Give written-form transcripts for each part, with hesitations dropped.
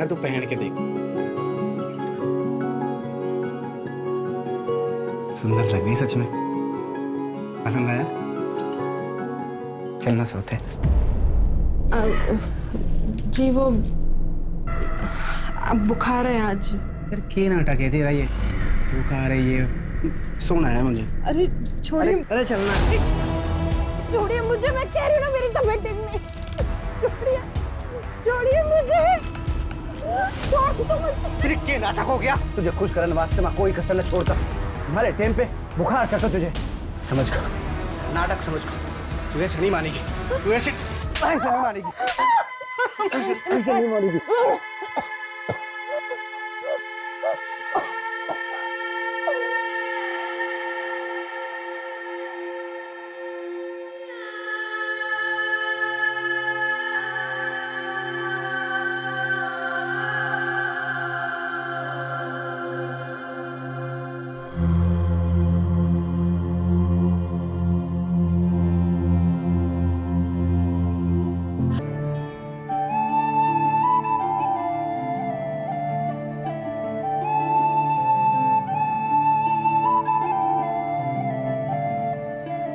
ना तू पहन के देख, सुंदर लग रही सच में। पसंद आया? चलना सोते। जी वो अब बुखार है आज। यार क्या नाटक है तेरा ये, बुखार है ये, सोना है मुझे। अरे छोड़िए। अरे चलना। छोड़िए मुझे, मैं कह रही हूँ ना मेरी तबीयत ठीक नहीं। छोड़िए, छोड़िए मुझे, छोड़ दो मुझे। फिर क्या नाटक हो गया? तुझे खुश करने वास्ते मैं कोई कसर न छोड़ता। तुम्हारे टाइम पे बुखार चढ़ता तुझे, समझ कर नाटक समझ कर। तू ऐसे नहीं मानेगी, तू ऐसे नहीं मानेगी, ऐसे नहीं मानेगी।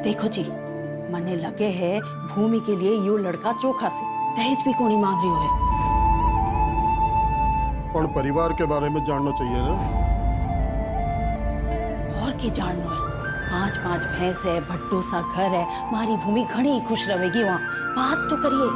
देखो जी, मने लगे है भूमि के लिए यो लड़का चोखा से दहेज भी कोनी मांग रही है। और परिवार के बारे में जानना चाहिए ना। और के जाननो है, 5-5 भैंस है, भट्टो सा घर है, मारी भूमि घनी खुश रहेगी वहाँ। बात तो करिए।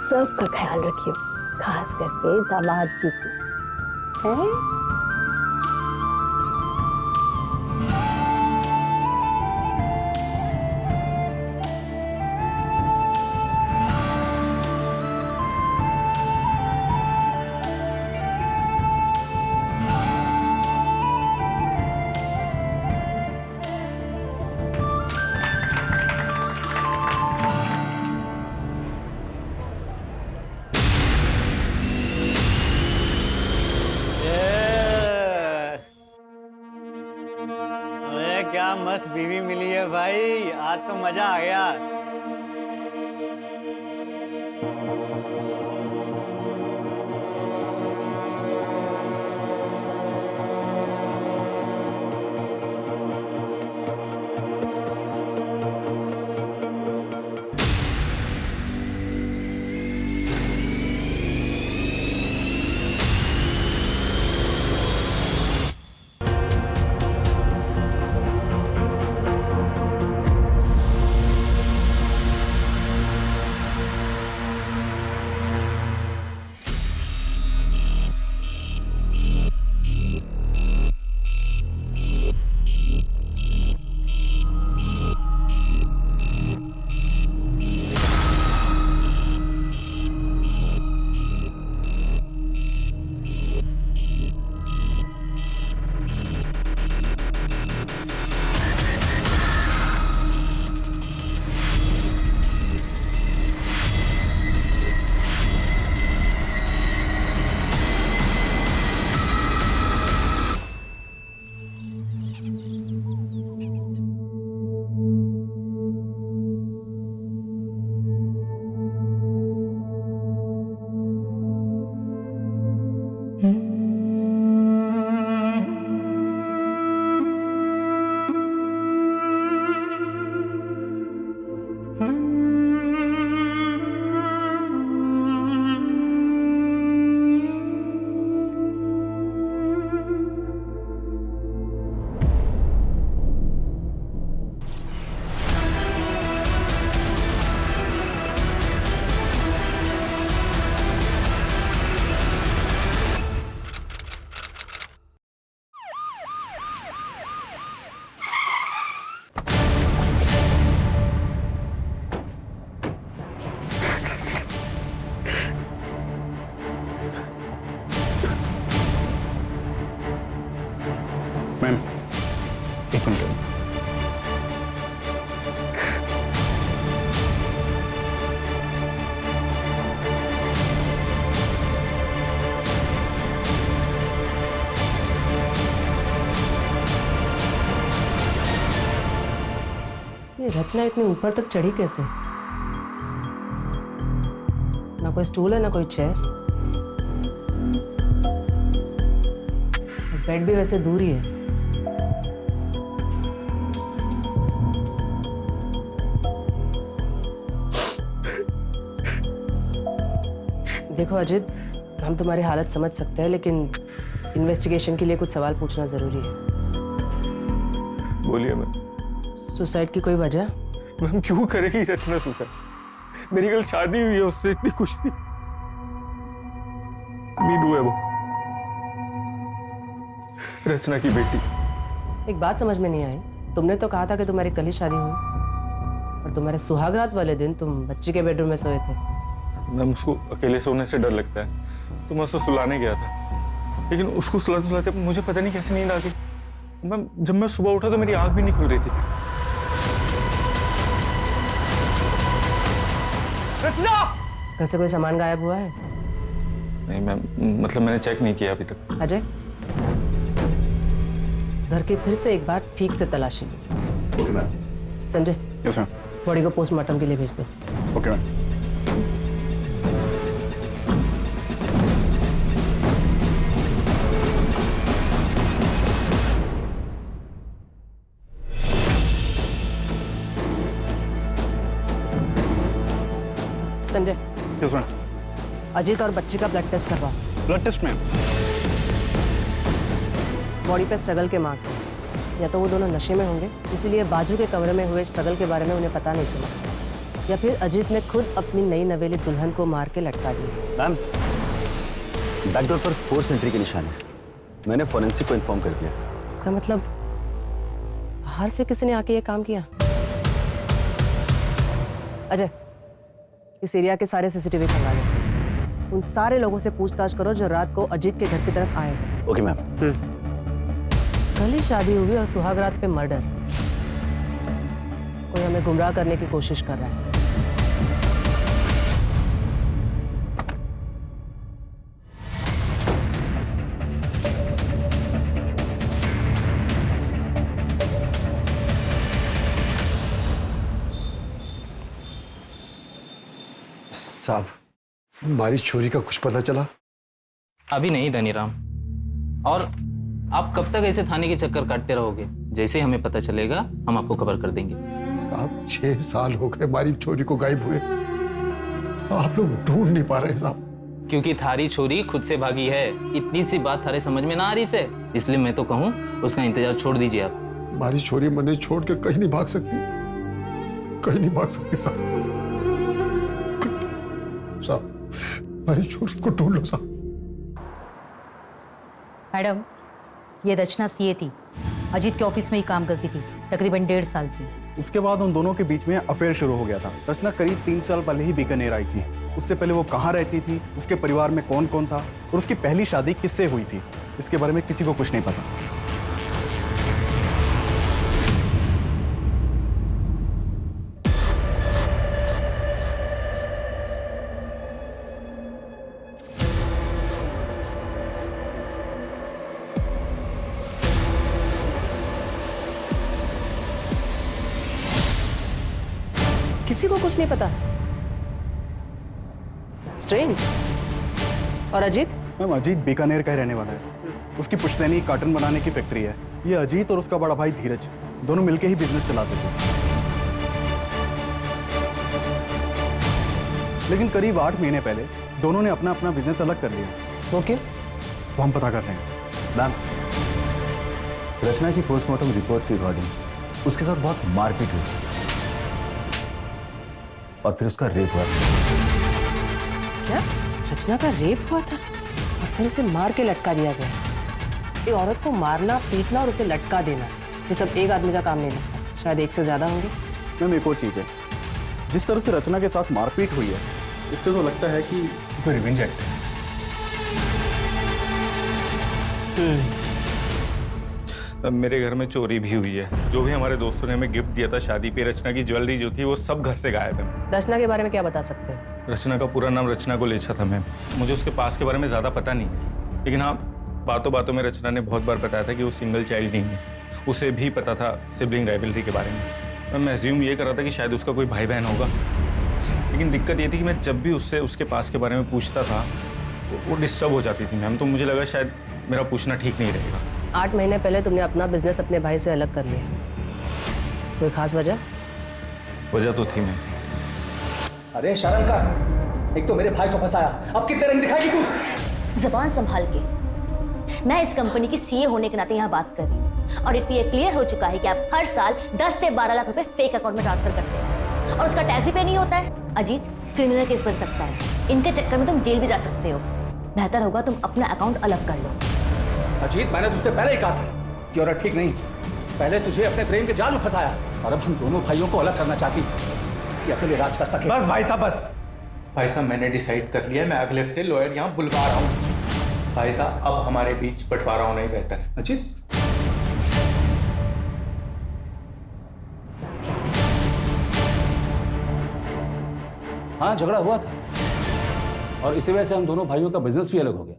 सबका ख्याल रखियो, खास करके दामाद जी की। हैं? क्या मस्त बीवी मिली है भाई, आज तो मजा आ गया। मैम, एक मिनट। ये रचना इतने ऊपर तक चढ़ी कैसे? ना कोई स्टूल है ना कोई चेयर, बेड भी वैसे दूर ही है। देखो अजित, हम तुम्हारी हालत समझ सकते हैं, लेकिन इन्वेस्टिगेशन के लिए कुछ सवाल पूछना जरूरी है। बोलिए मैम। सुसाइड की कोई वजह? मैम क्यों करेगी रचना सुसाइड? मेरी कल शादी हुई है उससे, इतनी खुश थी। नीडू है वो, रचना की बेटी। एक बात समझ में नहीं आई, तुमने तो कहा था कि तुम्हारी कल ही शादी हुई, और तुम्हारे सुहागरात वाले दिन तुम बच्ची के बेडरूम में सोए थे। मैम उसको अकेले सोने से डर लगता है, तो मैं उसको सुलाने गया था, लेकिन उसको सुलाते सुलाते मुझे पता नहीं कैसे नींद आ गई। मैम जब मैं सुबह उठा तो मेरी आंख भी नहीं खुल रही थी। रचना! घर से कोई सामान गायब हुआ है? नहीं मैम, मतलब मैंने चेक नहीं किया अभी तक। अजय, घर की फिर से एक बार ठीक से तलाशी लो। Okay ma'am. Sanjay, yes ma'am. Body को पोस्टमार्टम के लिए भेज दो। Okay ma'am. Sanjay, yes ma'am. Ajit और बच्ची का ब्लड टेस्ट करवाओ। Blood test ma'am. बॉडी पे स्ट्रगल के मार्क्स हैं। या तो वो दोनों नशे में होंगे, इसीलिए बाजू के कमरे में हुए स्ट्रगल के बारे में उन्हें पता नहीं चला, या फिर अजीत ने खुद अपनी नई नवेली दुल्हन को मार के लटका दिया। मैम, बैकडोर पर फोर्स एंट्री के निशान है। मैंने फोरेंसिक को इन्फॉर्म कर दिया। इसका मतलब बाहर से किसी ने आके ये काम किया। अजय, इस एरिया के सारे सीसीटीवी खंगाल लो। उन सारे लोगों से पूछताछ करो जो रात को अजीत के घर की तरफ आए। Okay ma'am. कल ही शादी हुई और सुहागरात पे मर्डर। कोई हमें गुमराह करने की कोशिश कर रहा है। साहब, हमारी छोरी का कुछ पता चला? अभी नहीं धनीराम, और आप कब तक ऐसे थाने के चक्कर काटते रहोगे? जैसे ही हमें पता चलेगा हम आपको खबर कर देंगे। साहब 6 साल हो गए हमारी छोरी को गायब हुए, आप लोग ढूंढ नहीं पा रहे साहब। क्योंकि थारी छोरी खुद से भागी है। इतनी सी बात थारे समझ में ना आ रही से, इसलिए मैं तो कहूँ उसका इंतजार छोड़ दीजिए आप। हमारी छोरी मने छोड़ के कहीं नहीं भाग सकती, कहीं नहीं भाग सकती साहब। साहब, हमारी छोरी को ढूंढ लो साहब। मैडम, ये रचना सीए थी, अजीत के ऑफिस में ही काम करती थी तकरीबन 1.5 साल से। उसके बाद उन दोनों के बीच में अफेयर शुरू हो गया था। रचना करीब 3 साल पहले ही बीकानेर आई थी। उससे पहले वो कहाँ रहती थी, उसके परिवार में कौन कौन था, और उसकी पहली शादी किससे हुई थी, इसके बारे में किसी को कुछ नहीं पता। किसी को कुछ नहीं पता। स्ट्रेंज। और अजीत? मैम अजीत बीकानेर का ही रहने वाला है। उसकी पुश्तैनी कार्टन बनाने की फैक्ट्री है। ये अजीत और उसका बड़ा भाई धीरज दोनों मिलके ही बिजनेस चलाते थे। लेकिन करीब 8 महीने पहले दोनों ने अपना अपना बिजनेस अलग कर लिया। वो क्यों? वो हम पता कर रहे हैं। मैम, रचना की पोस्टमार्टम रिपोर्ट के अकॉर्डिंग उसके साथ बहुत मारपीट हुई और फिर उसका रेप हुआ। क्या? रचना का रेप हुआ था और फिर उसे मार के लटका दिया गया? एक औरत को मारना, पीटना और उसे लटका देना, ये सब एक आदमी का काम नहीं लगता, शायद एक से ज्यादा होंगे। मैम एक और चीज़ है, जिस तरह से रचना के साथ मारपीट हुई है, इससे तो लगता है कि कोई रिवेंज एक्ट है। मेरे घर में चोरी भी हुई है। जो भी हमारे दोस्तों ने हमें गिफ्ट दिया था शादी पे, रचना की ज्वेलरी जो थी वो सब घर से गायब है। रचना के बारे में क्या बता सकते हैं? रचना का पूरा नाम रचना गोलेछा था मैम। मुझे उसके पास के बारे में ज़्यादा पता नहीं है, लेकिन हाँ, बातों बातों में रचना ने बहुत बार बताया था कि वो सिंगल चाइल्ड नहीं है। उसे भी पता था सिबलिंग राइवलरी के बारे में। मैं एज्यूम ये कर रहा था कि शायद उसका कोई भाई बहन होगा, लेकिन दिक्कत ये थी कि मैं जब भी उससे उसके पास के बारे में पूछता था वो डिस्टर्ब हो जाती थी मैम। तो मुझे लगा शायद मेरा पूछना ठीक नहीं रहेगा। 8 महीने पहले तुमने अपना बिजनेस अपने भाई से अलग कर लिया, कोई खास वजह? वजह तो थी मैम। अरे शर्म कर, एक तो मेरे भाई को फंसाया, अब कितने रंग दिखाएगी तू? जबान संभाल के। मैं इस कंपनी की सीए होने के नाते यहाँ बात कर रही हूँ और ये क्लियर हो चुका है कि आप हर साल 10 से 12 लाख रुपए फेक अकाउंट में ट्रांसफर करते हैं और उसका टैक्स भी पे नहीं होता है। अजीत, क्रिमिनल केस बन सकता है, इनके चक्कर में तुम जेल भी जा सकते हो। बेहतर होगा तुम अपना अकाउंट अलग कर लो। अजीत, मैंने तुझसे पहले ही कहा था कि औरत ठीक नहीं। पहले तुझे अपने प्रेम के जाल में फंसाया और अब हम दोनों भाइयों को अलग करना चाहती कि अकेले राज कर सके। बस भाई साहब, बस भाई साहब, मैंने डिसाइड कर लिया है। मैं अगले हफ्ते लॉयर यहाँ बुलवा रहा हूँ। भाई साहब, अब हमारे बीच बंटवारा होना ही बेहतर है। अजीत, हाँ, झगड़ा हुआ था और इसी वजह से हम दोनों भाइयों का बिजनेस भी अलग हो गया,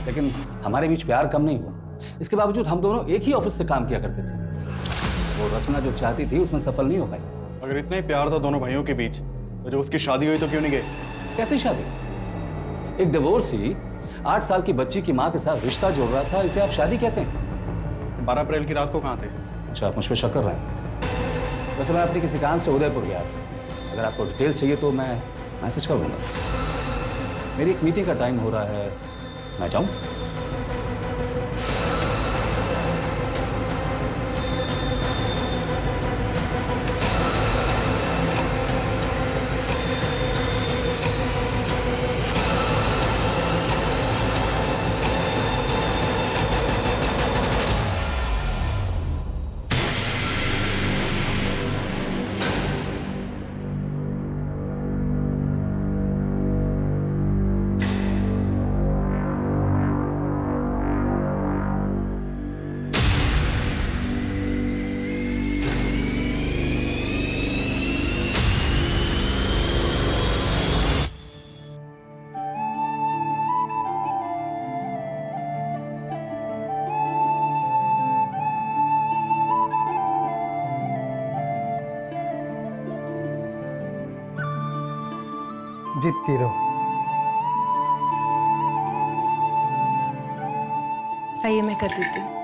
लेकिन हमारे बीच प्यार कम नहीं हुआ। इसके बावजूद हम दोनों एक ही ऑफिस से काम किया करते थे। वो रचना जो चाहती थी उसमें सफल नहीं हो पाई। अगर इतना ही प्यार था दोनों भाइयों के बीच, तो जब उसकी शादी हुई तो क्यों नहीं गए? कैसी शादी? एक डिवोर्सी 8 साल की बच्ची की माँ के साथ रिश्ता जोड़ रहा था, इसे आप शादी कहते हैं? 12 अप्रैल की रात को कहाँ थे? अच्छा, आप मुझ पर शक कर रहे हैं? वैसे मैं अपने किसी काम से उदयपुर गया था। अगर आपको डिटेल्स चाहिए तो मैं मैसेज कर दूंगा। मेरी एक मीटिंग का टाइम हो रहा है, मैं जाऊँ? जीतती रहो। आइए, मैं कर देती हूँ।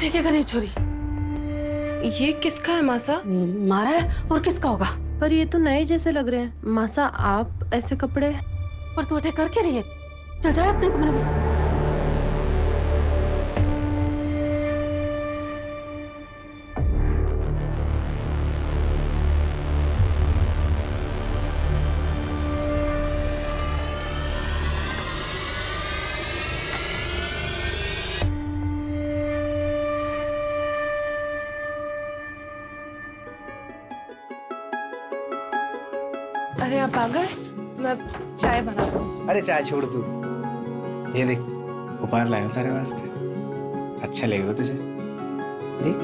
क्या कर रही छोरी? ये किसका है मासा? मारा है और किसका होगा? पर ये तो नए जैसे लग रहे हैं। मासा, आप ऐसे कपड़े? पर तू अटैक कर क्या रही है? चल जाए अपने कमरे में। अरे आप आ गए, मैं चाय बना दूँ। अरे चाय छोड़ तू, ये देख उपहार लाया हूं सारे वास्ते, अच्छा लगेगा तुझे। देख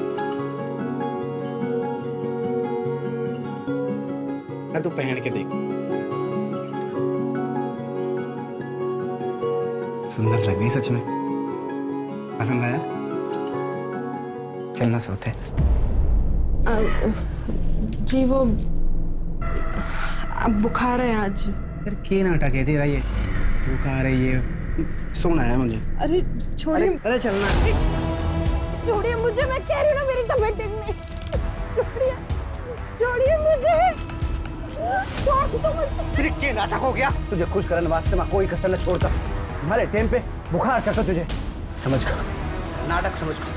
ना, तू पहन के देख, सुंदर लग गई सच में। पसंद आया? चलना सोते। जी वो अब बुखार है आज। यार क्या नाटक है तेरा ये? बुखार है ये, सोना है मुझे। अरे छोड़िए। अरे चलना। छोड़िए मुझे, मैं कह रही हूँ ना मेरी तबीयत ठीक नहीं। छोड़िए, छोड़िए मुझे। छोड़ दो मुझे। फिर क्या नाटक हो गया? तुझे खुश करने वास्ते मैं कोई कसर न छोड़ता। भले टाइम पे बुखार चढ़ता तुझे, समझ गया? नाटक समझ गया।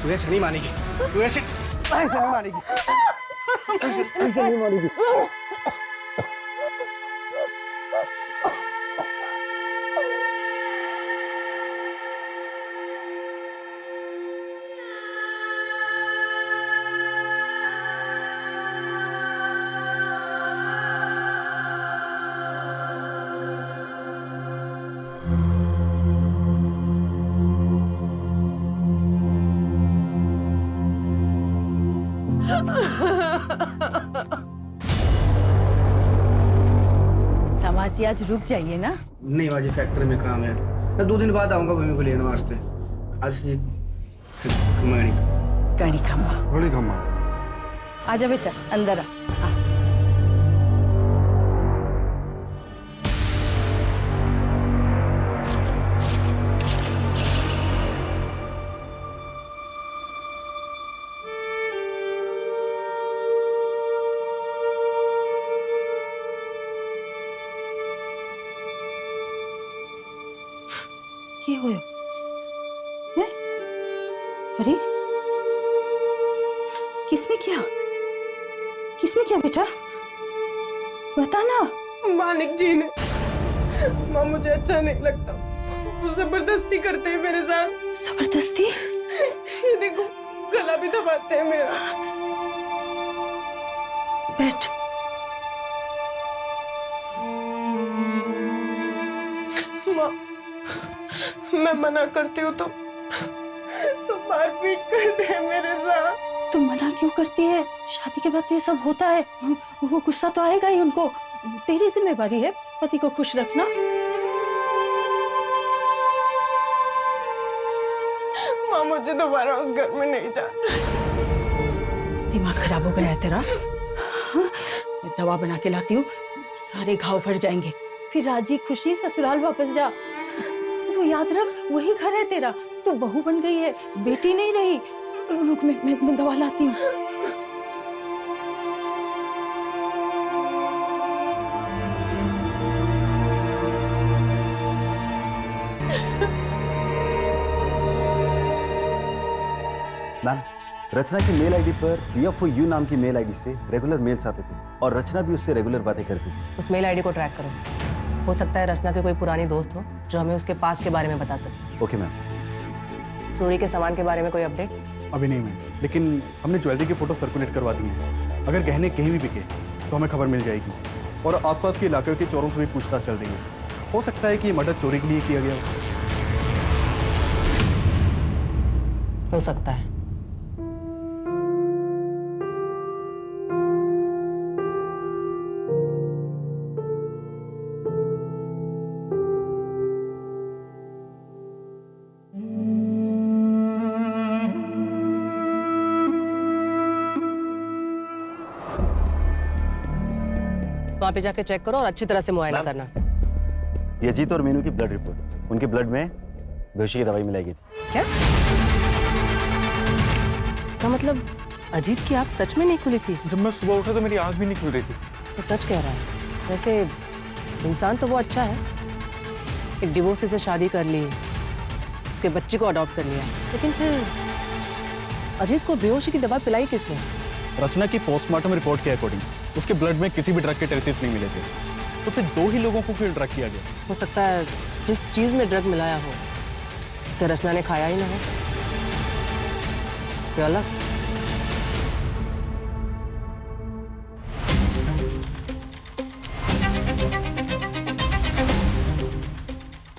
तू ऐसे नहीं मानेगी, तू ऐसे नहीं मानेगी, ऐसे नहीं मानेगी। दामाद जी आज रुक जाइए ना। नहीं बाजी, फैक्ट्री में काम है। मैं 2 दिन बाद आऊंगा भूमि को लेने वास्ते। आज से कड़ी खम्मा। बड़ी खम्मा। आजा बेटा अंदर आ। क्या हुआ? हैं? अरे किसने किया? किसने किया बेटा? बता ना। मालिक जी ने। माँ मुझे अच्छा नहीं लगता, वो जबरदस्ती करते हैं मेरे साथ। जबरदस्ती? ये देखो गला भी दबाते हैं मेरा। बैठ। माँ मैं मना करती हूँ तो मारपीट करते हैं मेरे साथ। तुम मना क्यों करती है? शादी के बाद तो ये सब होता है। वो गुस्सा तो आएगा ही उनको। तेरी जिम्मेवारी है पति को खुश रखना। माँ मुझे दोबारा उस घर में नहीं जा। दिमाग खराब हो गया है तेरा? हाँ? मैं दवा बना के लाती हूँ, सारे घाव भर जाएंगे। फिर राजी खुशी ससुराल वापस जा। वो याद रख, वही घर है तेरा। तू बहू बन गई है, बेटी नहीं रही। रुक मैं दवा लाती हूँ। मैम, रचना की मेल आईडी पर PFOU नाम की मेल आईडी से रेगुलर मेल्स आते थे और रचना भी उससे रेगुलर बातें करती थी। उस मेल आईडी को ट्रैक करो। हो सकता है रचना के कोई पुरानी दोस्त हो जो हमें उसके पास के बारे में बता सके। Okay ma'am. चोरी के सामान के बारे में कोई अपडेट? अभी नहीं मैम, लेकिन हमने ज्वेलरी की फोटो सर्कुलेट करवा दी है। अगर गहने कहीं भी बिके तो हमें खबर मिल जाएगी। और आसपास के इलाके के चोरों से भी पूछताछ चल रही है। हो सकता है कि ये मर्डर चोरी के लिए किया गया हो सकता है। वहां पे जाके चेक करो और अच्छी तरह से मुआयना करना। ये अजीत और मीनू की ब्लड रिपोर्ट, उनके ब्लड में बेहोशी की दवाई मिलाई गई थी। क्या? इसका मतलब अजीत की आंख सच में नहीं खुली थी? जब मैं सुबह उठा तो मेरी आंख भी नहीं खुल रही थी। वो सच कह रहा है। वैसे इंसान तो वो अच्छा है, एक डिवोर्सी से शादी कर ली, उसके बच्चे को अडॉप्ट कर लिया, लेकिन फिर अजीत को बेहोशी की दवा पिलाई किसने? रचना की पोस्टमार्टम रिपोर्ट के अकॉर्डिंग उसके ब्लड में किसी भी ड्रग के ट्रेसेस नहीं मिले थे। तो फिर 2 ही लोगों को क्यों ड्रग किया गया? हो सकता है जिस चीज में ड्रग मिलाया हो उसे रचना ने खाया ही ना हो। क्या अलग?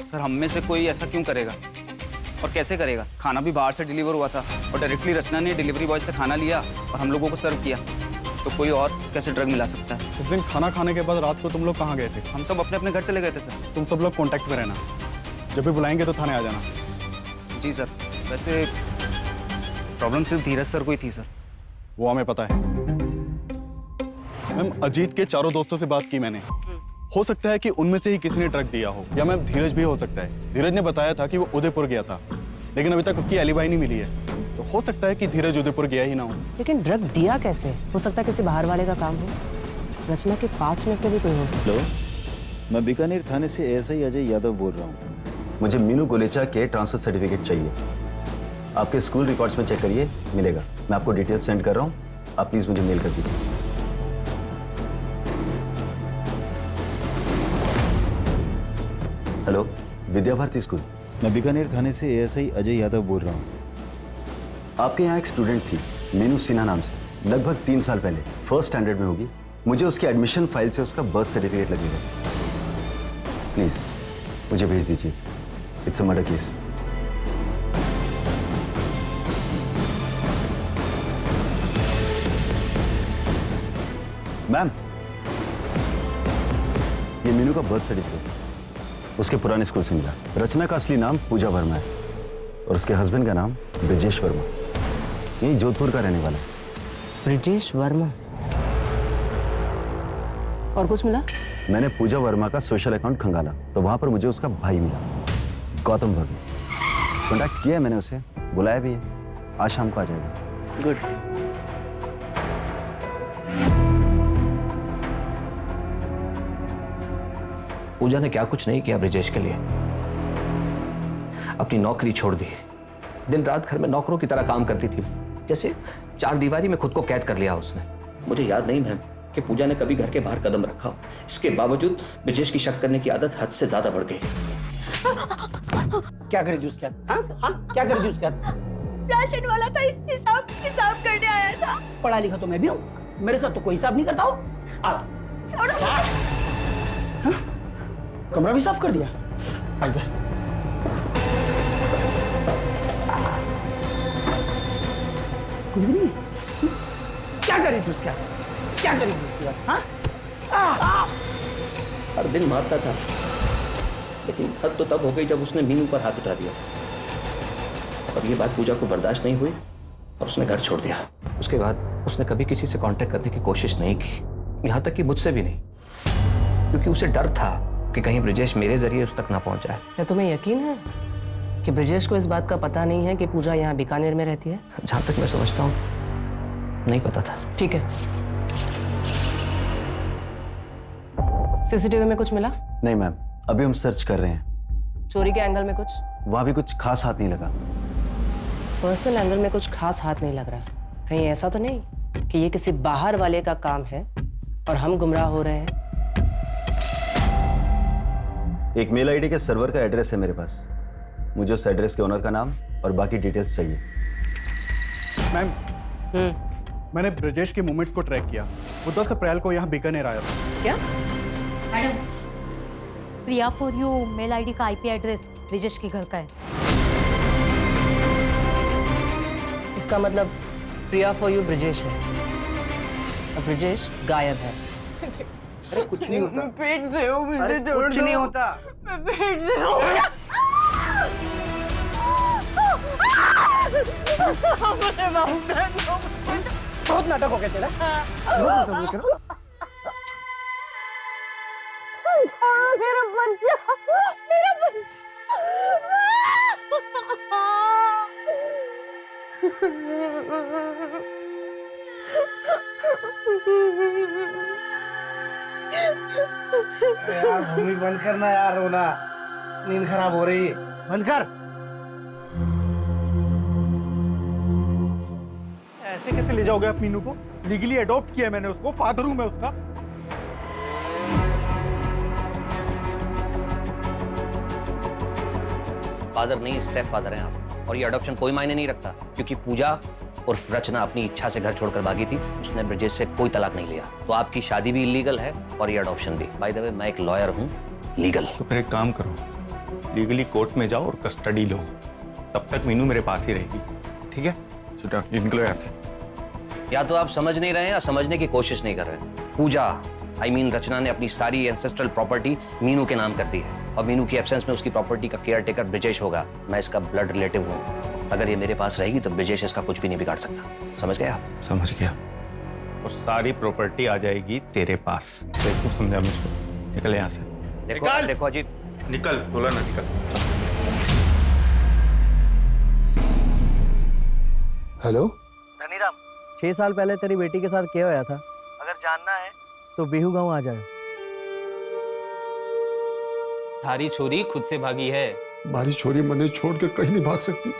सर हम में से कोई ऐसा क्यों करेगा और कैसे करेगा? खाना भी बाहर से डिलीवर हुआ था और डायरेक्टली रचना ने डिलीवरी बॉय से खाना लिया और हम लोगों को सर्व किया। तो कोई और कैसे ड्रग मिला सकता है? उस दिन खाना खाने के बाद रात को तुम लोग कहाँ गए थे? हम सब अपने अपने घर चले गए थे सर। तुम सब लोग कांटेक्ट में रहना, जब भी बुलाएंगे तो थाने आ जाना। जी सर। वैसे प्रॉब्लम सिर्फ धीरज सर को ही थी सर। वो हमें पता है। मैम अजीत के चारों दोस्तों से बात की मैंने। हो सकता है कि उनमें से ही किसी ने ड्रग दिया हो, या मैम धीरज भी हो सकता है। धीरज ने बताया था कि वो उदयपुर गया था, लेकिन अभी तक उसकी एलिबाई नहीं मिली है। तो हो सकता है कि धीरज उदयपुर गया ही ना हो। लेकिन ड्रग दिया कैसे? हो सकता है किसी बाहर वाले का काम हो। रचना के पास में से भी कोई हो सकता है। हेलो, मैं बीकानेर थाने से एएसआई अजय यादव बोल रहा हूँ। मुझे मीनू गोलेचा के ट्रांसफर सर्टिफिकेट चाहिए। आपके स्कूल रिकॉर्ड्स में चेक करिए, मिलेगा। मैं आपको डिटेल्स सेंड कर रहा हूँ, आप प्लीज़ मुझे मेल कर दीजिए। Hello, Vidya Bharati school. मैं बीकानेर थाने से एएसआई अजय यादव बोल रहा हूँ। आपके यहाँ एक स्टूडेंट थी मीनू सिन्हा नाम से, लगभग 3 साल पहले, फर्स्ट स्टैंडर्ड में होगी। मुझे उसकी एडमिशन फाइल से उसका बर्थ सर्टिफिकेट लगेगा। प्लीज़ मुझे भेज दीजिए। It's a murder case. Ma'am, ये मीनू का बर्थ सर्टिफिकेट उसके पुराने स्कूल से मिला। रचना का असली नाम पूजा वर्मा है और उसके हस्बैंड का नाम ब्रिजेश वर्मा, यही जोधपुर का रहने वाला है। ब्रिजेश वर्मा। और कुछ मिला? मैंने पूजा वर्मा का सोशल अकाउंट खंगाला तो वहां पर मुझे उसका भाई मिला, गौतम वर्मा। कॉन्टैक्ट किया है मैंने उसे, बुलाया भी है। आज शाम को आ जाएगा। गुड। पूजा ने क्या कुछ नहीं किया ब्रिजेश के लिए। अपनी नौकरी छोड़ दी, दिन रात घर में नौकरों की तरह काम करती थी, जैसे 4 दीवारी में खुद को कैद कर लिया उसने। मुझे याद नहीं मैम कि पूजा ने कभी घर के बाहर कदम रखा। इसके बावजूद ब्रिजेश की शक करने की आदत हद से ज्यादा बढ़ गई। क्या करी थी उसके हाथ? हाँ? क्या करी थी उसके हाथ? राशन वाला था, हिसाब करने आया था। पढ़ा लिखा तो मैं भी हूँ, मेरे साथ तो कोई हिसाब नहीं करता हूँ। छोड़ो। हाँ? कमरा भी साफ कर दिया। इधर कुछ भी नहीं है। क्या करी थी उसके हाथ? क्या करी थी उसके हाथ? हाँ? हर दिन मारता था, लेकिन हद तो तब हो गई जब उसने मीनू पर हाथ उठा दिया। और ये बात पूजा को बर्दाश्त नहीं हुई और उसने घर छोड़ दिया। उसके बाद उसने कभी किसी से कांटेक्ट करने की कोशिश नहीं की, यहाँ तक कि मुझसे भी नहीं, क्योंकि उसे डर था कि कहीं ब्रिजेश मेरे जरिए उस तक ना पहुंच जाए। क्या तुम्हें यकीन है कि ब्रिजेश को इस बात का पता नहीं है कि पूजा यहाँ बीकानेर में रहती है? जहां तक मैं समझता हूँ नहीं पता था। ठीक है। सीसीटीवी में कुछ मिला? नहीं मैम, अभी हम सर्च कर रहे हैं। चोरी के एंगल में कुछ? वहां भी कुछ खास हाथ नहीं लगा। पर्सनल एंगल में कुछ खास हाथ नहीं लग रहा। कहीं ऐसा तो नहीं कि ये किसी बाहर वाले का काम है और हम गुमराह हो रहे हैं? एक मेल आईडी के सर्वर का एड्रेस है मेरे पास। मुझे उस एड्रेस के ओनर का नाम और बाकी डिटेल्स चाहिए। मैम, मैंने ब्रिजेश के मूवमेंट्स को ट्रैक किया। वो 10 अप्रैल को यहाँ बीकानेर आया था। क्या? Madam, Priya for you mail ID का आईपी एड्रेस ब्रिजेश के घर का है। इसका मतलब प्रिया फॉर यू ब्रिजेश है और ब्रिजेश गायब है। अरे कुछ नहीं होता। मैं पेट से हूँ, मुझे छोड़ दो। कुछ नहीं होता। मैं पेट से हूँ। मुझे माफ कर दो। बहुत नाटक हो गया तेरा। बहुत नाटक हो गया तेरा। मेरा बच्चा, मेरा बच्चा। यार भूमि बंद करना यार, रोना, नींद खराब हो रही है, बंद कर। ऐसे कैसे ले जाओगे आप मीनू को? लीगली अडॉप्ट किया है मैंने उसको, फादर हूं मैं उसका। फादर नहीं, स्टेप फादर हैं आप। और ये अडॉप्शन कोई मायने नहीं रखता, क्योंकि पूजा उर्फ रचना अपनी इच्छा से घर छोड़कर भागी थी। उसने ब्रिजेश से कोई तलाक नहीं लिया, तो आपकी शादी भी इलीगल है और ये अडॉप्शन भी। बाय द वे, मैं एक लॉयर हूँ, लीगल। तो फिर एक काम करो, लीगली कोर्ट में जाओ और कस्टडी लो, तब तक मीनू मेरे पास ही रहेगी, ठीक है? छुटा निकलो यहाँ से। या तो आप समझ नहीं रहे हैं या समझने की कोशिश नहीं कर रहे हैं। पूजा आई मीन रचना ने अपनी सारी एंसेस्ट्रल प्रॉपर्टी मीनू के नाम कर दी है और मीनू की एब्सेंस में उसकी प्रॉपर्टी का केयर टेकर ब्रिजेश होगा। मैं इसका ब्लड रिलेटिव हूँ। अगर ये मेरे पास रहेगी तो ब्रिजेश इसका कुछ भी नहीं बिगाड़ सकता। समझ गए आप? समझ गया। और सारी प्रॉपर्टी आ जाएगी तेरे पास। देखो समझा मुझको। निकल यहाँ से। देखो अजीत, निकल, बोला ना निकल। हेलो धनीराम, 6 साल पहले तेरी बेटी के साथ क्या होया था? अगर जानना है तो बिहू गांव आ जाए। थारी छोरी खुद से भागी है। हमारी छोरी मने छोड़ के कहीं नहीं भाग सकती।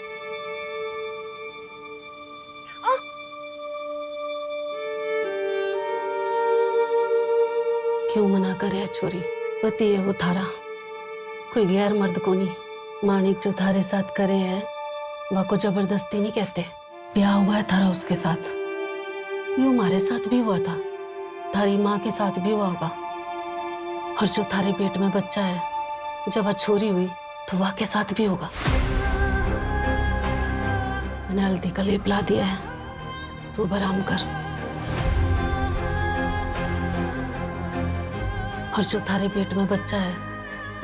क्यों मना करे छोरी? पति है वो थारा, कोई गैर मर्द को नहीं। माणिक जो थारे साथ करे है वह को जबरदस्ती नहीं कहते। ब्याह हुआ है थारा उसके साथ, यूं हमारे साथ भी हुआ था, थारी माँ के साथ भी हुआ होगा। और जो थारे पेट में बच्चा है, जब वह छोरी हुई तो वह के साथ भी होगा। मैंने हल्दी का लेप ला दिया है, तू अब आराम कर। और जो थारे पेट में बच्चा है,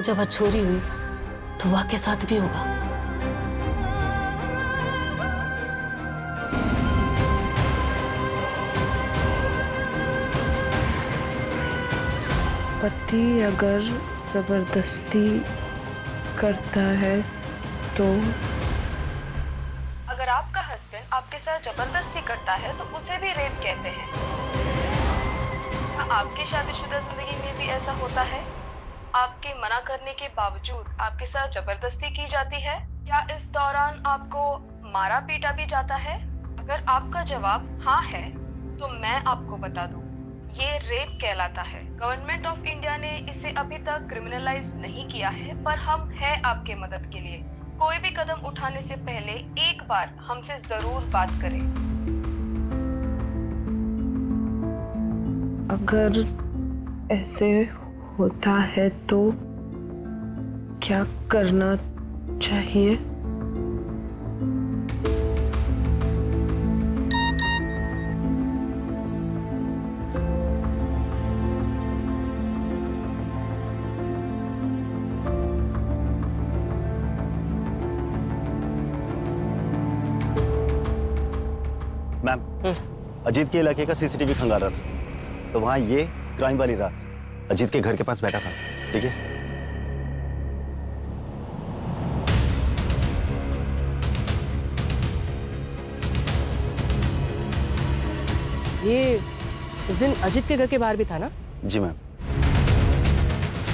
जब वह छोरी हुई तो वह के साथ भी होगा। पति अगर जबरदस्ती करता है तो? अगर आपका हस्बैंड आपके साथ जबरदस्ती करता है तो उसे भी रेप कहते हैं। आपकी शादीशुदा जिंदगी में भी ऐसा होता है? आपके मना करने के बावजूद आपके साथ जबरदस्ती की जाती है? क्या इस दौरान आपको मारा पीटा भी जाता है? अगर आपका जवाब हाँ है तो मैं आपको बता दूं, ये रेप कहलाता है। गवर्नमेंट ऑफ इंडिया ने इसे अभी तक क्रिमिनलाइज नहीं किया है, पर हम हैं आपके मदद के लिए। कोई भी कदम उठाने से पहले एक बार हमसे जरूर बात करें। अगर ऐसे होता है तो क्या करना चाहिए? मैम, अजीत के इलाके का सीसीटीवी खंगाल रहा था, तो वहां ये क्राइम वाली रात अजीत के घर के पास बैठा था। ठीक है, ये उस दिन अजीत के घर के बाहर भी था ना? जी मैम।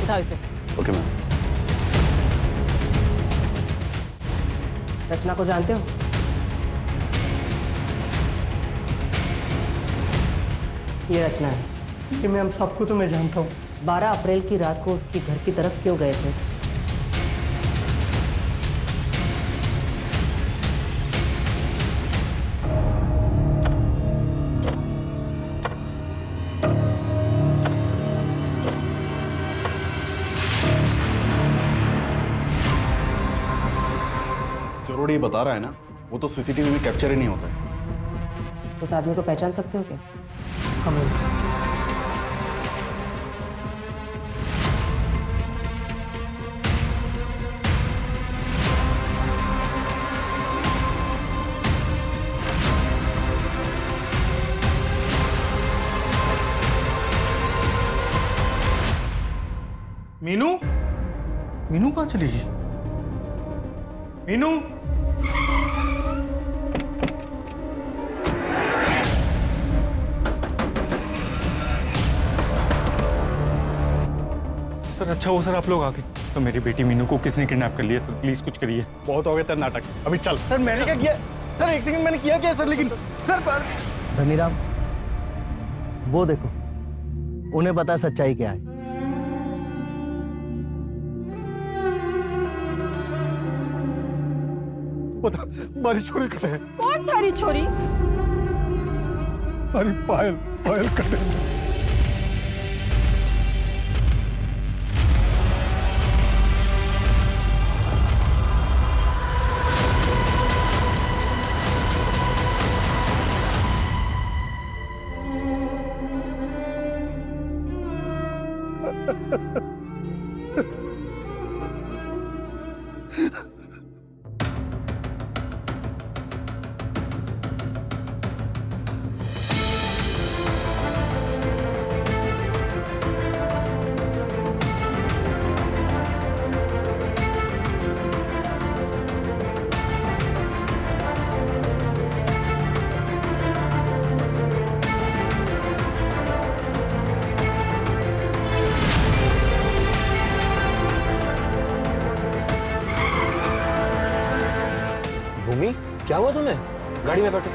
उठाओ इसे। Okay ma'am. रचना को जानते हो? ये रचना है। कि मैम सबको तो मैं जानता हूँ। 12 अप्रैल की रात को उसकी घर की तरफ क्यों गए थे? जो ये बता रहा है ना, वो तो सीसीटीवी में कैप्चर ही नहीं होता है। उस आदमी को पहचान सकते हो क्या? हमें मीनू, मीनू कहाँ चली गई? मीनू, सर अच्छा हो सर आप लोग आ गए। सर मेरी बेटी मीनू को किसने किडनैप कर लिया सर, प्लीज कुछ करिए। बहुत हो गया तेरा नाटक, अभी चल। सर मैंने क्या किया? सर एक सेकंड, मैंने किया क्या सर? लेकिन सर धनीराम, वो देखो, उन्हें पता सच्चाई क्या है। पता हमारी छोरी कटे है। कौन थारी छोरी? हमारी पायल, पायल कटे। क्या हुआ तुम्हें? गाड़ी में बैठो।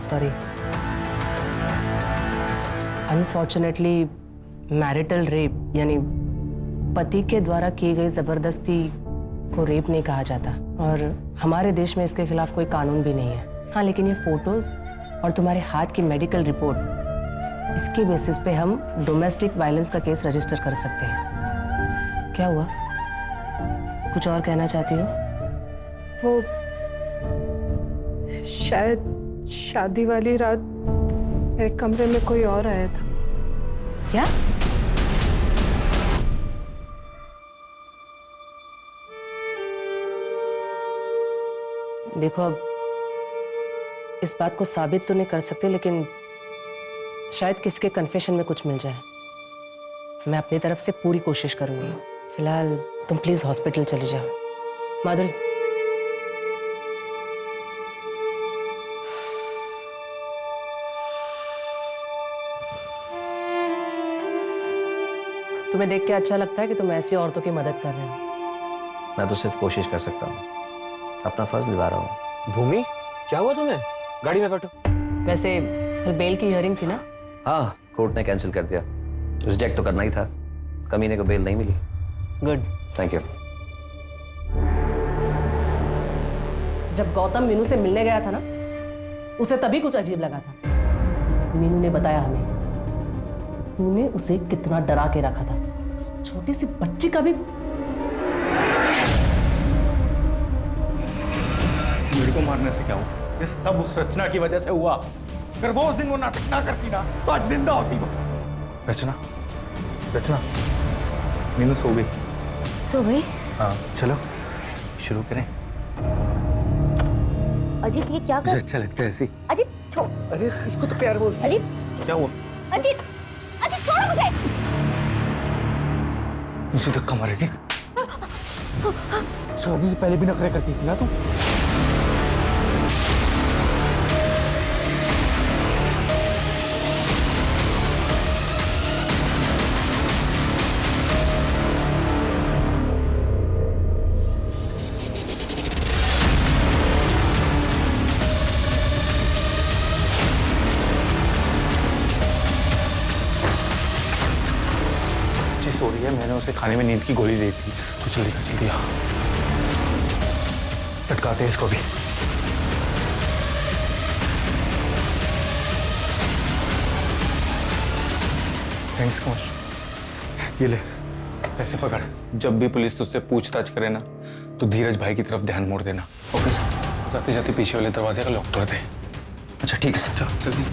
सॉरी, अनफॉर्चुनेटली मैरिटल रेप यानी पति के द्वारा की गई जबरदस्ती को रेप नहीं कहा जाता और हमारे देश में इसके खिलाफ कोई कानून भी नहीं है। हाँ, लेकिन ये फोटोज और तुम्हारे हाथ की मेडिकल रिपोर्ट, इसके बेसिस पे हम डोमेस्टिक वायलेंस का केस रजिस्टर कर सकते हैं। क्या हुआ, कुछ और कहना चाहती हो? वो शायद शादी वाली रात मेरे कमरे में कोई और आया था। क्या? देखो, अब इस बात को साबित तो नहीं कर सकते, लेकिन शायद किसके कन्फेशन में कुछ मिल जाए। मैं अपनी तरफ से पूरी कोशिश करूंगी। फिलहाल तुम प्लीज हॉस्पिटल चले जाओ। माधुरी, तुम्हें देख के अच्छा लगता है कि तुम ऐसी औरतों की मदद कर रहे हो। मैं तो सिर्फ कोशिश कर सकता हूँ, अपना फर्ज निभा रहा हूँ। भूमि, क्या हुआ तुम्हें? गाड़ी में बैठो। वैसे कल बेल की हियरिंग थी ना? हाँ, कोर्ट ने कैंसिल कर दिया। रिजेक्ट तो करना ही था, कमीने को बेल नहीं मिली। Good, thank you. जब गौतम मीनू से मिलने गया था ना, उसे तभी कुछ अजीब लगा था। मीनू ने बताया हमें तूने उसे कितना डरा के रखा था। उस छोटी सी बच्ची का भी। मेरे को मारने से क्या हुआ? ये सब उस रचना की वजह से हुआ। अगर वो उस दिन वो नाटक ना करती ना तो आज जिंदा होती वो। रचना, रचना, मीनू सो गई। सो गई? हाँ, चलो शुरू करें। अजीत, ये क्या कर? मुझे अच्छा लगता है ऐसी। अजीत छोड़। अरे इसको तो प्यार बोलते। अजीत, क्या हुआ? अजीत, अजीत छोड़ो मुझे। मुझे धक्का मारेगी? शादी से पहले भी नखरे करती थी ना तू। सो रही है, मैंने उसे खाने में नींद की गोली दी थी। तो जल्दी कर, जल्दी आ। लटकाते हैं इसको भी। थैंक्स कुमार, ये ले पैसे पकड़। जब भी पुलिस तुझसे पूछताछ करे ना तो धीरज भाई की तरफ ध्यान मोड़ देना। Okay sir. जाते जाते पीछे वाले दरवाजे का लॉक तोड़ दे। अच्छा ठीक है सर, चलो जल्दी।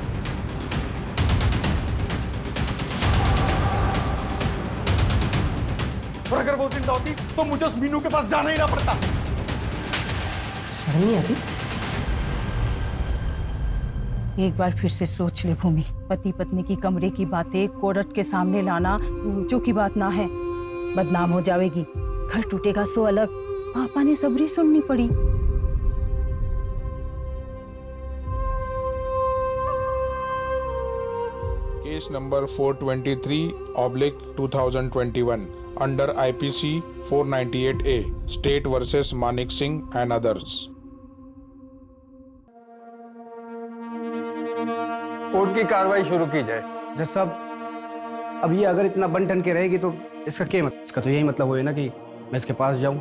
और अगर वो जिंदा होती तो मुझे उस मीनू के पास जाना ही ना पड़ता। शर्म नहीं आती? एक बार फिर से सोच ले भूमि, पति पत्नी की कमरे की बातें कोर्ट के सामने लाना जो की बात ना है। बदनाम हो जाएगी, घर टूटेगा सो अलग। पापा ने सबरी सुननी पड़ी। Case number 423/2021 under IPC 498A, State versus Manik Singh and others. Court की कार्रवाई शुरू की जाए। जज साहब, अब ये अगर इतना बन ठन के रहेगी तो इसका क्या मतलब? इसका तो यही मतलब हुआ ना कि मैं इसके पास जाऊं।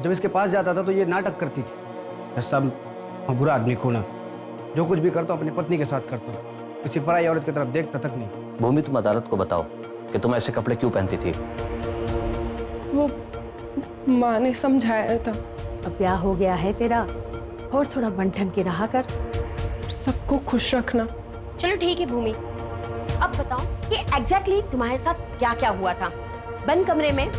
जब इसके पास जाता था तो ये नाटक करती थी। जज साहब, मैं बुरा आदमी को ना, जो कुछ भी करता हूँ अपनी पत्नी के साथ करता हूँ, किसी पराई औरत की तरफ देखता तक नहीं। भूमि, तुम अदालत को बताओ कि तुम ऐसे कपड़े क्यों पहनती थी? वो माँ ने समझाया था। अब ब्याह हो गया है तेरा, और थोड़ा बंठन के रहा कर। सबको खुश रखना। चलो ठीक है भूमि, अब बताओ कि एग्जैक्टली तुम्हारे साथ क्या क्या हुआ था। बंद कमरे में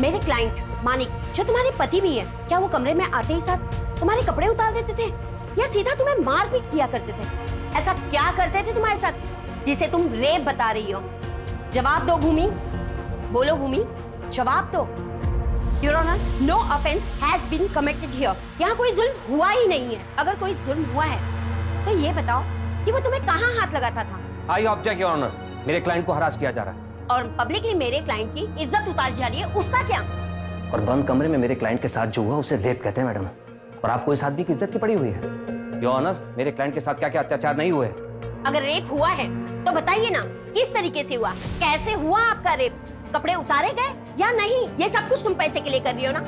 मेरे क्लाइंट मानिक, जो तुम्हारे पति भी है, क्या वो कमरे में आते ही साथ तुम्हारे कपड़े उतार देते थे? या सीधा तुम्हें मारपीट किया करते थे? ऐसा क्या करते थे तुम्हारे साथ जिसे तुम रेप बता रही हो? जवाब दो भूमि, बोलो भूमि, जवाब दो। Your Honor, no offense has been committed here. यहाँ कोई जुल्म हुआ ही नहीं है। अगर कोई जुल्म हुआ है तो ये बताओ कि वो तुम्हें कहाँ हाथ लगाता था? आई ऑब्जेक्ट योर ऑनर, मेरे क्लाइंट को हरास किया जा रहा है। और पब्लिकली मेरे क्लाइंट की इज्जत उतारी जा रही है, उसका क्या? और बंद कमरे में मेरे क्लाइंट के साथ जो हुआ उसे रेप कहते हैं मैडम। और आपको इस आदमी की इज्जत की पड़ी हुई है। योर ऑनर, मेरे क्लाइंट के साथ क्या क्या अत्याचार नहीं हुए? अगर रेप हुआ है तो बताइए ना, किस तरीके से हुआ, कैसे हुआ आपका रेप? कपड़े उतारे गए या नहीं? ये सब कुछ तुम पैसे के लिए कर रही हो ना?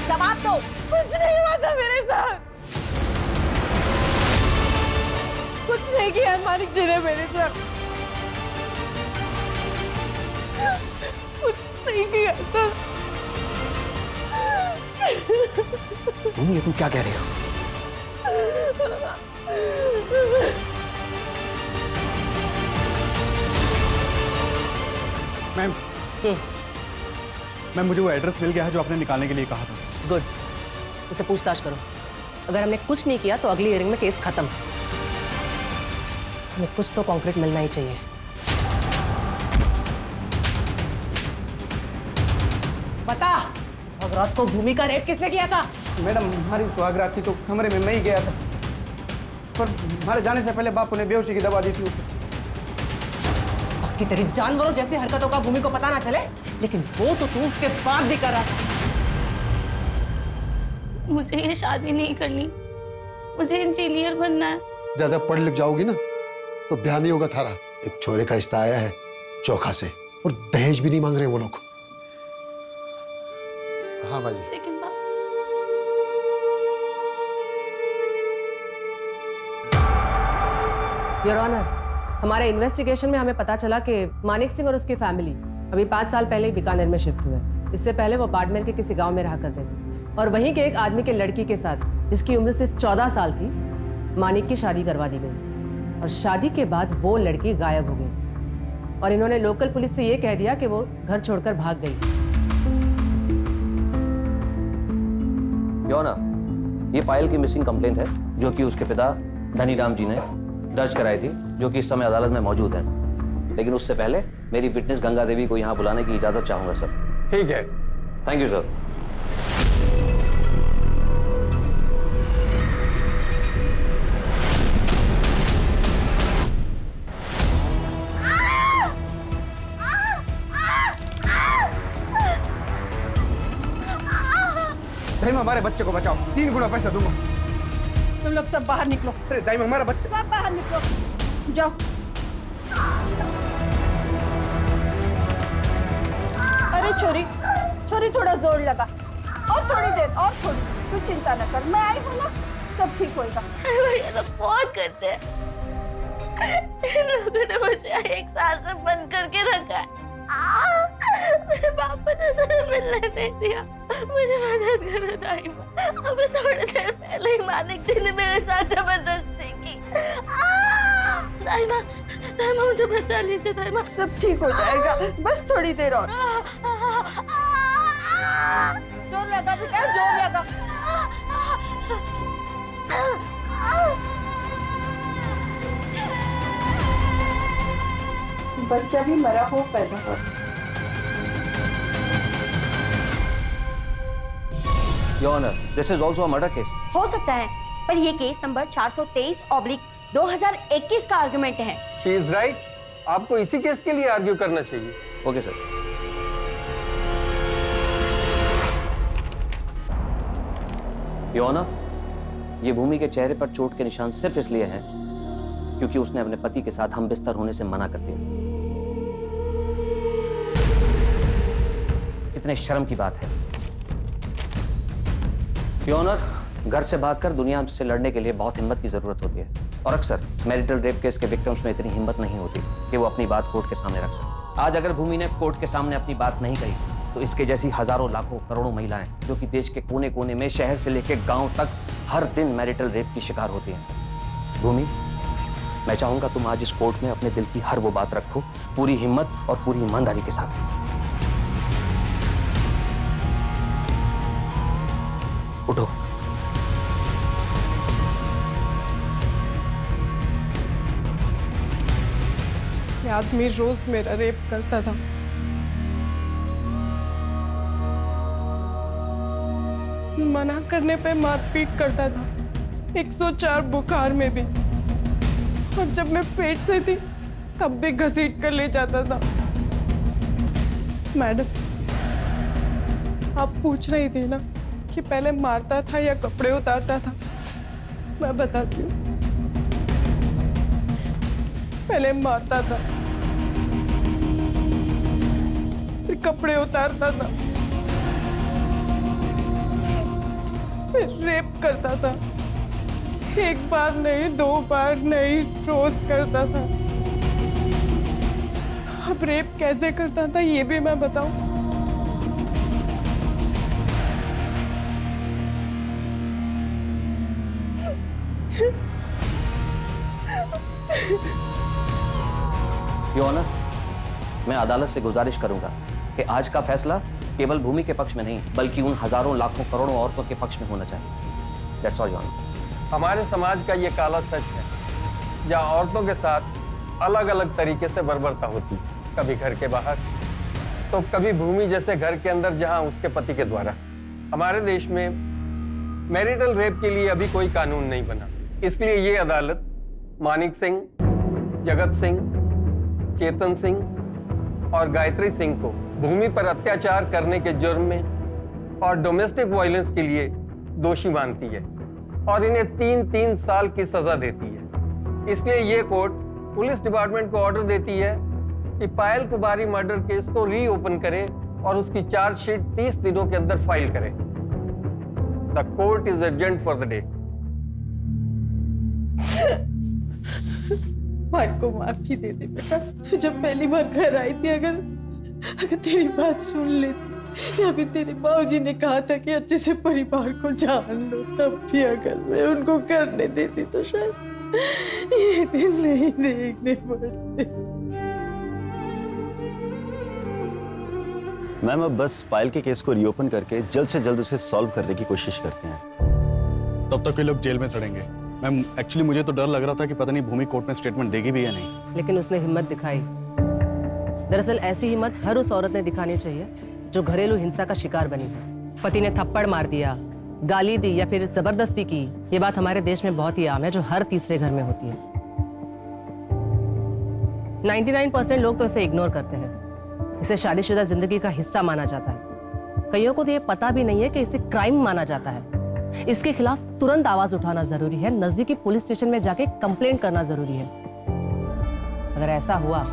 जवाब दो। कुछ नहीं हुआ था मेरे साथ, कुछ नहीं किया मानिक जी ने मेरे साथ, कुछ नहीं किया था। भूमि, ये तुम क्या कह रही हो? मैम, मैम मुझे वो एड्रेस मिल गया है जो आपने निकालने के लिए कहा था। गुड, उसे पूछताछ करो। अगर हमने कुछ नहीं किया तो अगली हियरिंग में केस खत्म। हमें कुछ तो कॉन्क्रीट मिलना ही चाहिए। बता, सुहागरात को भूमि का रेप किसने किया था? मैडम, हमारी सुहागरात थी तो कमरे में मैं ही गया था, पर हमारे जाने से पहले बापू ने बेहोशी की दवा दी थी उसे। बाकी तेरी जानवरों जैसी हरकतों का भूमि को पता ना चले, लेकिन वो तो तू उसके बाद भी कर रहा था। मुझे ये शादी नहीं करनी, मुझे इंजीनियर बनना है। ज्यादा पढ़ लिख जाओगी ना तो ब्याह नहीं होगा थारा। एक छोरे का रिश्ता आया है चोखा से, और दहेज भी नहीं मांग रहे वो लोग। हाँ बाजी। लेकिन योर ऑनर, हमारे इन्वेस्टिगेशन में हमें पता चला कि मानिक सिंह और उसकी फैमिली अभी 5 साल पहले ही बीकानेर में शिफ्ट हुए। इससे पहले वो बाड़मेर के किसी गांव में रहा करते थे, और वहीं के एक आदमी के लड़की के साथ, जिसकी उम्र सिर्फ 14 साल थी, मानिक की शादी करवा दी गई। और शादी के बाद वो लड़की गायब हो गई, और इन्होंने लोकल पुलिस से ये कह दिया कि वो घर छोड़कर भाग गई। योर ऑनर, ये पायल की मिसिंग कंप्लेंट है जो कि उसके पिता धनीराम जी ने दर्ज कराई थी, जो कि इस समय अदालत में मौजूद है। लेकिन उससे पहले मेरी विटनेस गंगा देवी को यहाँ बुलाने की इजाजत चाहूंगा सर। ठीक है। Thank you sir. दाइमा, हमारे बच्चे को बचाओ, 3 गुना पैसा दूंगा। तुम लोग सब बाहर निकलो। अरे दाइमा, हमारा बच्चा। सब बाहर निकलो, जाओ। अरे छोरी, छोरी थोड़ा जोर लगा, और थोड़ी देर, और थोड़ी। तू चिंता न कर, मैं आई हूँ ना, सब ठीक होएगा। ये लोग बहुत करते हैं। इन लोगों ने मुझे 1 साल से बंद करके रखा है। मेरे पापा ने सर मिलने नहीं दिया। मुझे मदद करो दाइमा। अभी थोड़ी देर पहले ही मानिक जी ने मेरे साथ जबरदस्ती की। दाइमा, दाइमा मुझे बचा लीजिए दाइमा। सब ठीक हो जाएगा, बस थोड़ी देर और। जोर लगा बेटा, जोर लगा। बच्चा भी मरा हो पैदा हो। Your honour, this is also a murder case. हो सकता है, पर ये केस नंबर 423/2021 का आर्गुमेंट है। She is right. आपको इसी केस के लिए आर्ग्यू करना चाहिए। Okay sir. योर ऑनर, ये भूमि के चेहरे पर चोट के निशान सिर्फ इसलिए हैं क्योंकि उसने अपने पति के साथ हम बिस्तर होने से मना कर दिया। कितने शर्म की बात है। योर ऑनर, घर से भागकर दुनिया से लड़ने के लिए बहुत हिम्मत की जरूरत होती है। और अक्सर मैरिटल रेप केस के विक्टिम्स में इतनी हिम्मत नहीं होती कि वो अपनी बात कोर्ट के सामने रख सके। आज अगर भूमि ने कोर्ट के सामने अपनी बात नहीं कही तो इसके जैसी हजारों लाखों करोड़ों महिलाएं जो कि देश के कोने कोने में शहर से लेकर गांव तक हर दिन मैरिटल रेप की शिकार होती हैं। भूमि, मैं चाहूंगा तुम आज इस कोर्ट में अपने दिल की हर वो बात रखो, पूरी हिम्मत और पूरी ईमानदारी के साथ। उठो। ये आदमी रोज मेरा रेप करता था। मना करने पे मारपीट करता था, 104 बुखार में भी। और जब मैं पेट से थी तब भी घसीट कर ले जाता था। मैडम, आप पूछ रही थी ना कि पहले मारता था या कपड़े उतारता था। मैं बताती हूँ, पहले मारता था, फिर कपड़े उतारता था, फिर रेप करता था। एक बार नहीं, 2 बार नहीं, रोज करता था। अब रेप कैसे करता था ये भी मैं बताऊं? योर ऑनर, मैं अदालत से गुजारिश करूंगा कि आज का फैसला केवल भूमि के पक्ष में नहीं बल्कि उन हजारों लाखों करोड़ों औरतों के पक्ष में होना चाहिए। That's all your honour. हमारे समाज का ये काला सच है, जहाँ औरतों के साथ अलग अलग तरीके से बर्बरता होती, कभी घर के बाहर तो कभी भूमि जैसे घर के अंदर जहाँ उसके पति के द्वारा। हमारे देश में मैरिटल रेप के लिए अभी कोई कानून नहीं बना, इसलिए ये अदालत मानिक सिंह, जगत सिंह, चेतन सिंह और गायत्री सिंह को भूमि पर अत्याचार करने के जुर्म में और डोमेस्टिक वायलेंस के लिए दोषी मानती है और इन्हें 3-3 साल की सजा देती है। इसलिए ये कोर्ट पुलिस डिपार्टमेंट को ऑर्डर देती है कि पायल कुमारी मर्डर केस को रीओपन करे और उसकी चार्जशीट 30 दिनों के अंदर फाइल करे। The court is adjourned for the day. Payal को माफी दे दे बेटा। तू जब पहली बार घर आई थी, अगर तेरी बात सुन लेती, या फिर तेरे बाबूजी ने कहा था कि अच्छे से परिवार को जान लो, तब भी अगर मैं उनको करने देती तो शायद ये दिन नहीं देखने पड़ते। मैम, अब बस पायल के केस को रीओपन करके जल्द से जल्द उसे सॉल्व करने की कोशिश करते हैं। तब तक ये लोग जेल में सड़ेंगे। मैम, एक्चुअली मुझे तो डर लग रहा था कि पता नहीं भूमि कोर्ट में स्टेटमेंट देगी भी या नहीं। लेकिन उसने हिम्मत दिखाई। दरअसल ऐसी हिम्मत हर उस औरत ने दिखानी चाहिए जो घरेलू हिंसा का शिकार बनी है। पति ने थप्पड़ मार दिया, गाली दी या फिर जबरदस्ती की। ये बात हमारे देश में बहुत ही आम है, जो हर तीसरे घर में होती है। 99% लोग तो इसे इग्नोर करते हैं। इसे शादीशुदा जिंदगी का हिस्सा माना जाता है। कईयों को तो ये पता भी नहीं है कि इसे क्राइम माना जाता है। इसके खिलाफ तुरंत आवाज उठाना जरूरी है, नजदीकी पुलिस स्टेशन में जाके कंप्लेंट करना जरूरी है। अगर ऐसा हुआ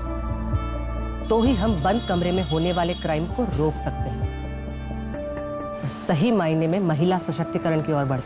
तो ही हम बंद कमरे में होने वाले क्राइम को रोक सकते हैं, सही मायने में महिला सशक्तिकरण की ओर बढ़